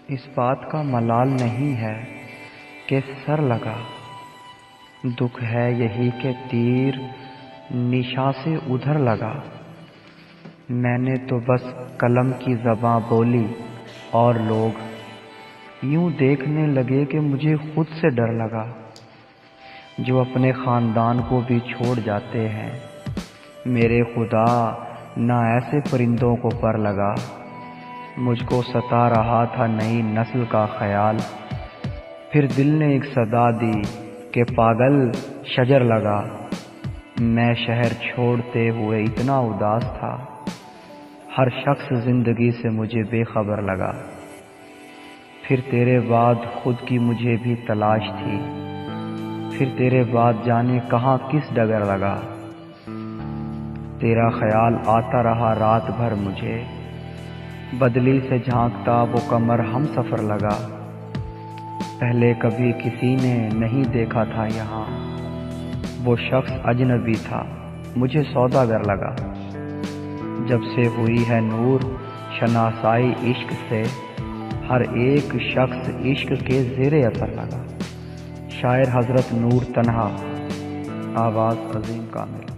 اس بات کا ملال نہیں ہے کہ سر لگا، دکھ ہے یہی کہ تیر نشا سے ادھر لگا۔ میں نے تو بس قلم کی زباں بولی اور لوگ یوں دیکھنے لگے کہ مجھے خود سے ڈر لگا۔ جو اپنے خاندان کو بھی چھوڑ جاتے ہیں، میرے خدا نہ ایسے پرندوں کو پر لگا۔ مجھ کو ستا رہا تھا نئی نسل کا خیال، پھر دل نے ایک صدا دی کہ پاگل شجر لگا۔ میں شہر چھوڑتے ہوئے اتنا اداس تھا، ہر شخص زندگی سے مجھے بے خبر لگا۔ پھر تیرے بعد خود کی مجھے بھی تلاش تھی، پھر تیرے بعد جانے کہاں کس ڈگر لگا۔ تیرا خیال آتا رہا رات بھر مجھے، بدلی سے جھانکتا وہ قمر ہم سفر لگا۔ پہلے کبھی کسی نے نہیں دیکھا تھا یہاں، وہ شخص اجنبی تھا مجھے سوداگر لگا۔ جب سے ہوئی ہے نور شناسائی عشق سے، ہر ایک شخص عشق کے زیر اثر لگا۔ شاعر حضرت نور تنہا، آواز عظیم کامل۔